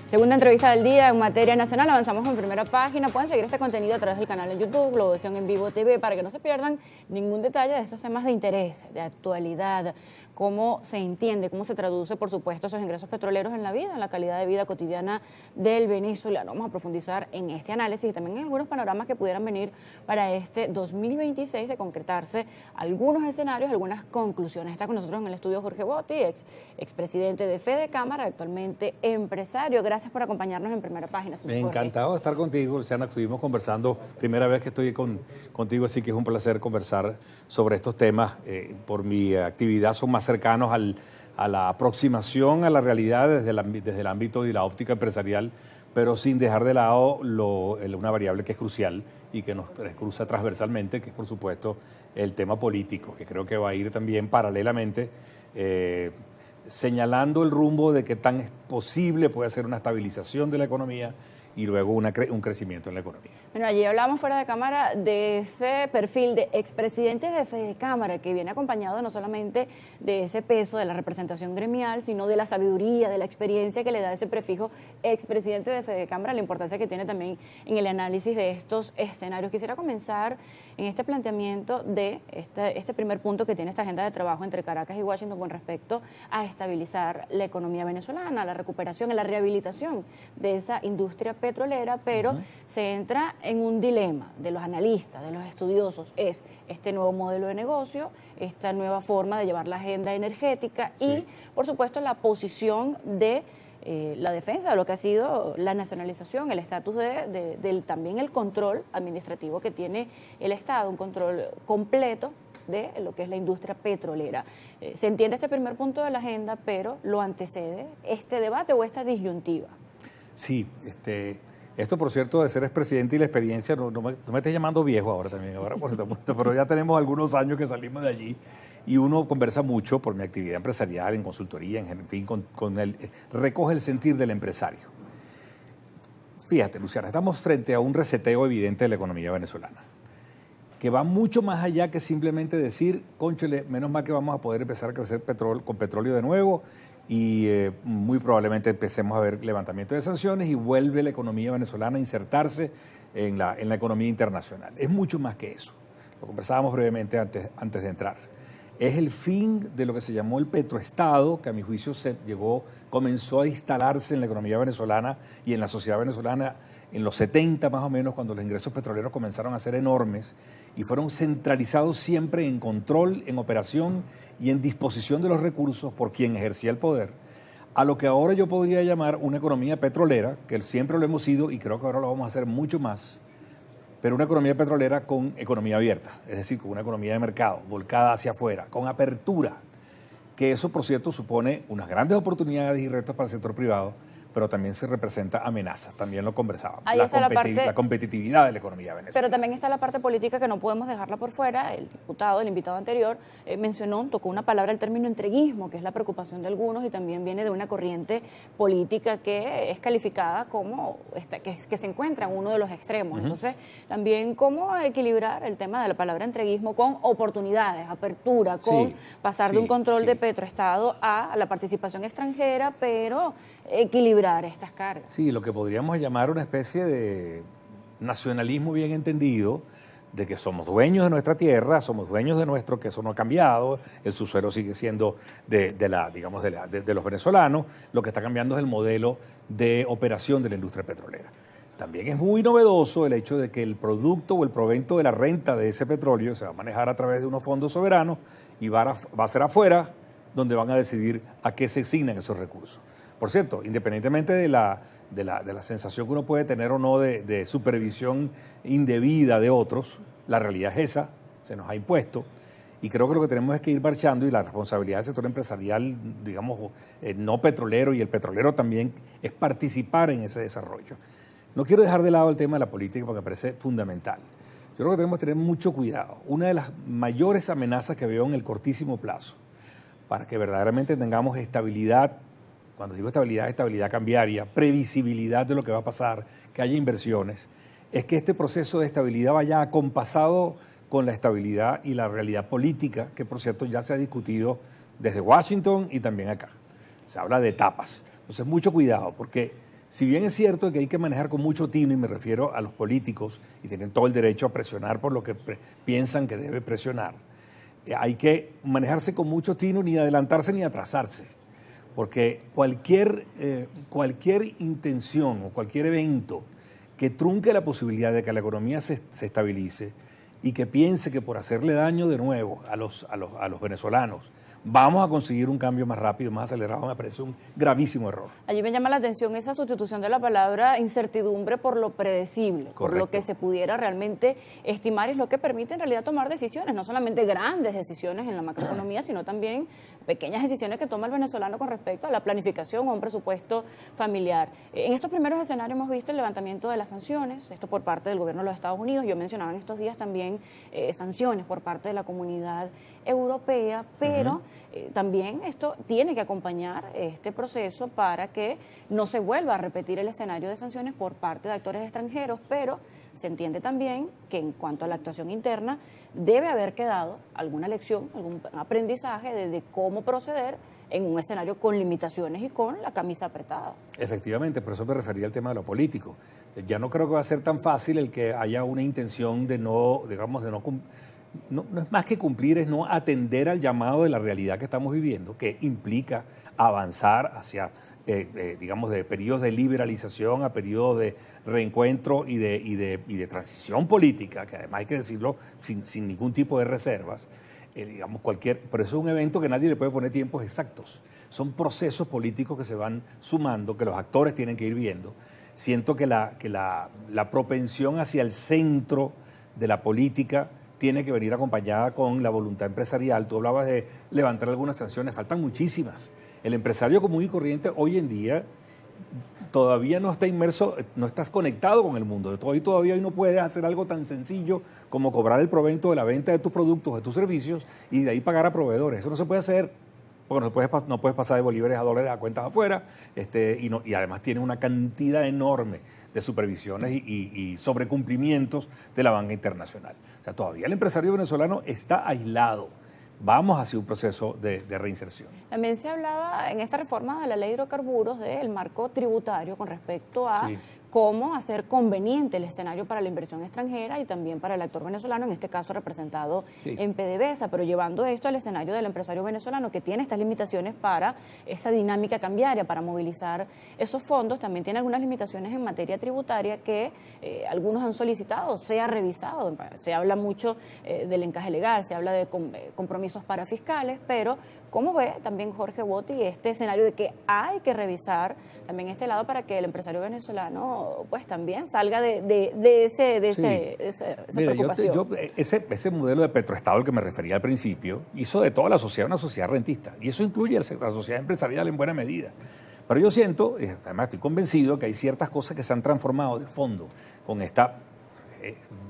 Segunda entrevista del día en materia nacional. Avanzamos en primera página. Pueden seguir este contenido a través del canal de YouTube, Globovisión en Vivo TV, para que no se pierdan ningún detalle de estos temas de interés, de actualidad, cómo se entiende, cómo se traduce, por supuesto, esos ingresos petroleros en la vida, en la calidad de vida cotidiana del venezolano. Vamos a profundizar en este análisis y también en algunos panoramas que pudieran venir para este 2026, de concretarse algunos escenarios, algunas conclusiones. Está con nosotros en el estudio Jorge Botti, expresidente de Fede Cámara, actualmente empresario. Gracias por acompañarnos en primera página. Encantado de estar contigo, Luciana. Estuvimos conversando, primera vez que estoy contigo, así que es un placer conversar sobre estos temas. Por mi actividad son más cercanos a la aproximación a la realidad desde el ámbito y la óptica empresarial, pero sin dejar de lado una variable que es crucial y que nos cruza transversalmente, que es por supuesto el tema político, que creo que va a ir también paralelamente señalando el rumbo de qué tan posible puede ser una estabilización de la economía y luego un crecimiento en la economía. Bueno, allí hablábamos fuera de cámara de ese perfil de expresidente de Fede Cámara, que viene acompañado no solamente de ese peso de la representación gremial, sino de la sabiduría, de la experiencia que le da ese prefijo expresidente de Fede Cámara, la importancia que tiene también en el análisis de estos escenarios. Quisiera comenzar en este planteamiento de este primer punto que tiene esta agenda de trabajo entre Caracas y Washington con respecto a estabilizar la economía venezolana, la recuperación, la rehabilitación de esa industria petrolera, pero se entra en un dilema de los analistas, de los estudiosos, es este nuevo modelo de negocio, esta nueva forma de llevar la agenda energética y, por supuesto, la posición de la defensa de lo que ha sido la nacionalización, el estatus también el control administrativo que tiene el Estado, un control completo de lo que es la industria petrolera. Se entiende este primer punto de la agenda, pero lo antecede este debate o esta disyuntiva. Sí, esto, por cierto, de ser expresidente y la experiencia, no me estés llamando viejo ahora también, por supuesto, pero ya tenemos algunos años que salimos de allí y uno conversa mucho por mi actividad empresarial, en consultoría, en fin, recoge el sentir del empresario. Fíjate, Luciana, estamos frente a un reseteo evidente de la economía venezolana, que va mucho más allá que simplemente decir, cónchale, menos mal que vamos a poder empezar a crecer con petróleo de nuevo, y muy probablemente empecemos a ver levantamiento de sanciones y vuelve la economía venezolana a insertarse en la economía internacional. Es mucho más que eso. Lo conversábamos brevemente antes de entrar. Es el fin de lo que se llamó el petroestado, que a mi juicio comenzó a instalarse en la economía venezolana y en la sociedad venezolana en los 70 más o menos, cuando los ingresos petroleros comenzaron a ser enormes y fueron centralizados siempre en control, en operación y en disposición de los recursos por quien ejercía el poder, a lo que ahora yo podría llamar una economía petrolera, que siempre lo hemos sido y creo que ahora lo vamos a hacer mucho más, pero una economía petrolera con economía abierta, es decir, con una economía de mercado, volcada hacia afuera, con apertura, que eso, por cierto, supone unas grandes oportunidades y retos para el sector privado, pero también se representa amenazas, también lo conversábamos, la competitividad de la economía venezolana. Pero también está la parte política que no podemos dejarla por fuera. El diputado, el invitado anterior, tocó una palabra, el término entreguismo, que es la preocupación de algunos y también viene de una corriente política que es calificada como, que se encuentra en uno de los extremos. Entonces, también cómo equilibrar el tema de la palabra entreguismo con oportunidades, apertura, con pasar de un control de petroestado a la participación extranjera, pero equilibrar estas cargas. Sí, lo que podríamos llamar una especie de nacionalismo bien entendido, de que somos dueños de nuestra tierra, somos dueños de nuestro, que eso no ha cambiado, el subsuelo sigue siendo de los venezolanos, lo que está cambiando es el modelo de operación de la industria petrolera. También es muy novedoso el hecho de que el producto o el provento de la renta de ese petróleo se va a manejar a través de unos fondos soberanos y va a ser afuera donde van a decidir a qué se asignan esos recursos. Por cierto, independientemente de la sensación que uno puede tener o no de supervisión indebida de otros, la realidad es esa, se nos ha impuesto, y creo que lo que tenemos es que ir marchando, y la responsabilidad del sector empresarial, digamos, no petrolero, y el petrolero también, es participar en ese desarrollo. No quiero dejar de lado el tema de la política porque me parece fundamental. Yo creo que tenemos que tener mucho cuidado. Una de las mayores amenazas que veo en el cortísimo plazo, para que verdaderamente tengamos estabilidad. Cuando digo estabilidad, estabilidad cambiaria, previsibilidad de lo que va a pasar, que haya inversiones, es que este proceso de estabilidad vaya acompasado con la estabilidad y la realidad política, que por cierto ya se ha discutido desde Washington y también acá. Se habla de etapas. Entonces, mucho cuidado, porque Si bien es cierto que hay que manejar con mucho tino, y me refiero a los políticos, y tienen todo el derecho a presionar por lo que piensan que debe presionar, hay que manejarse con mucho tino, ni adelantarse ni atrasarse, porque cualquier intención o cualquier evento que trunque la posibilidad de que la economía se estabilice y que piense que por hacerle daño de nuevo a los venezolanos vamos a conseguir un cambio más rápido, más acelerado, me parece un gravísimo error. Allí me llama la atención esa sustitución de la palabra incertidumbre por lo predecible, por lo que se pudiera realmente estimar, y es lo que permite en realidad tomar decisiones, no solamente grandes decisiones en la macroeconomía, sino también pequeñas decisiones que toma el venezolano con respecto a la planificación o un presupuesto familiar. En estos primeros escenarios hemos visto el levantamiento de las sanciones, esto por parte del gobierno de los Estados Unidos. Yo mencionaba en estos días también sanciones por parte de la Comunidad Europea, pero también esto tiene que acompañar este proceso para que no se vuelva a repetir el escenario de sanciones por parte de actores extranjeros, pero se entiende también que en cuanto a la actuación interna debe haber quedado alguna lección, algún aprendizaje de cómo proceder en un escenario con limitaciones y con la camisa apretada. Efectivamente, por eso me refería al tema de lo político. Ya no creo que va a ser tan fácil el que haya una intención de no, digamos, no es más que cumplir, es no atender al llamado de la realidad que estamos viviendo, que implica avanzar hacia, digamos, de periodos de liberalización a periodos de reencuentro y de transición política, que además hay que decirlo sin ningún tipo de reservas. Digamos, pero eso es un evento que nadie le puede poner tiempos exactos. Son procesos políticos que se van sumando, que los actores tienen que ir viendo. Siento que la propensión hacia el centro de la política tiene que venir acompañada con la voluntad empresarial. Tú hablabas de levantar algunas sanciones, faltan muchísimas. El empresario común y corriente hoy en día todavía no está inmerso, no estás conectado con el mundo. Todavía no puedes hacer algo tan sencillo como cobrar el provento de la venta de tus productos, de tus servicios, y de ahí pagar a proveedores. Eso no se puede hacer, porque no puedes pasar de bolívares a dólares a cuentas afuera, y además tiene una cantidad enorme de supervisiones y sobrecumplimientos de la banca internacional. O sea, todavía el empresario venezolano está aislado. Vamos hacia un proceso de reinserción. También se hablaba en esta reforma de la ley de hidrocarburos del marco tributario con respecto a cómo hacer conveniente el escenario para la inversión extranjera y también para el actor venezolano, en este caso representado en PDVSA, pero llevando esto al escenario del empresario venezolano que tiene estas limitaciones para esa dinámica cambiaria, para movilizar esos fondos. También tiene algunas limitaciones en materia tributaria que algunos han solicitado, sea revisado. Se habla mucho del encaje legal, se habla de compromisos parafiscales, pero ¿cómo ve también Jorge Botti este escenario de que hay que revisar también este lado para que el empresario venezolano pues también salga de esa Mira, preocupación? Ese modelo de petroestado al que me refería al principio hizo de toda la sociedad una sociedad rentista, y eso incluye a la sociedad empresarial en buena medida. Pero yo siento, además estoy convencido, que hay ciertas cosas que se han transformado de fondo con este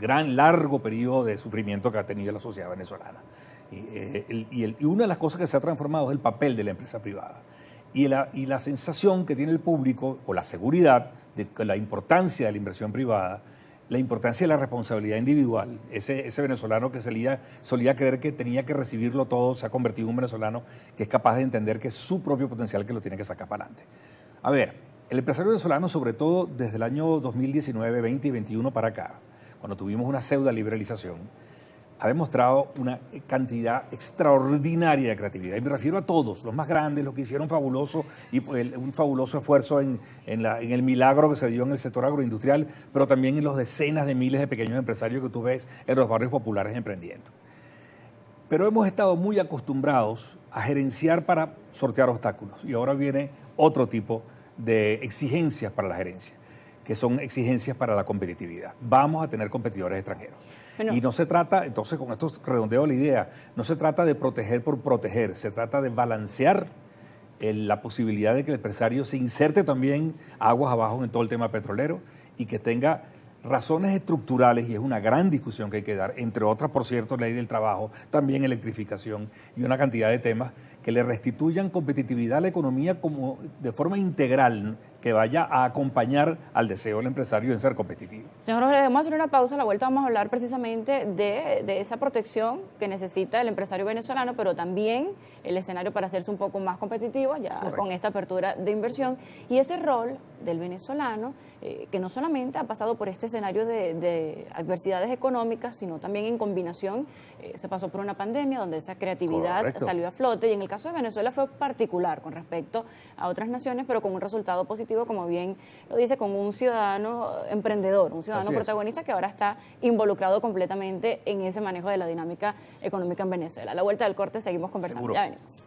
largo periodo de sufrimiento que ha tenido la sociedad venezolana. Y una de las cosas que se ha transformado es el papel de la empresa privada. Y la sensación que tiene el público, o la seguridad de la importancia de la inversión privada, la importancia de la responsabilidad individual. Ese venezolano que solía creer que tenía que recibirlo todo, se ha convertido en un venezolano que es capaz de entender que es su propio potencial que lo tiene que sacar para adelante. A ver, el empresario venezolano, sobre todo desde el año 2019, 20 y 21 para acá, cuando tuvimos una pseudo liberalización, ha demostrado una cantidad extraordinaria de creatividad. Y me refiero a todos, los más grandes, los que hicieron un fabuloso esfuerzo en el milagro que se dio en el sector agroindustrial, pero también en los decenas de miles de pequeños empresarios que tú ves en los barrios populares emprendiendo. Pero hemos estado muy acostumbrados a gerenciar para sortear obstáculos, y ahora viene otro tipo de exigencias para la gerencia, que son exigencias para la competitividad. Vamos a tener competidores extranjeros. Bueno. Y no se trata, entonces con esto redondeo la idea, no se trata de proteger por proteger, se trata de balancear la posibilidad de que el empresario se inserte también aguas abajo en todo el tema petrolero y que tenga razones estructurales, y es una gran discusión que hay que dar, entre otras, por cierto, ley del trabajo, también electrificación y una cantidad de temas que le restituyan competitividad a la economía como de forma integral, que vaya a acompañar al deseo del empresario en ser competitivo. Señor Jorge, debemos hacer una pausa. A la vuelta vamos a hablar precisamente de esa protección que necesita el empresario venezolano, pero también el escenario para hacerse un poco más competitivo ya Correcto. con esta apertura de inversión y ese rol del venezolano que no solamente ha pasado por este escenario de adversidades económicas, sino también en combinación se pasó por una pandemia donde esa creatividad Correcto. salió a flote y en el caso de Venezuela fue particular con respecto a otras naciones, pero con un resultado positivo, como bien lo dice, con un ciudadano emprendedor, un ciudadano Así es. protagonista que ahora está involucrado completamente en ese manejo de la dinámica económica en Venezuela. A la vuelta del corte seguimos conversando. Seguro. Ya venimos.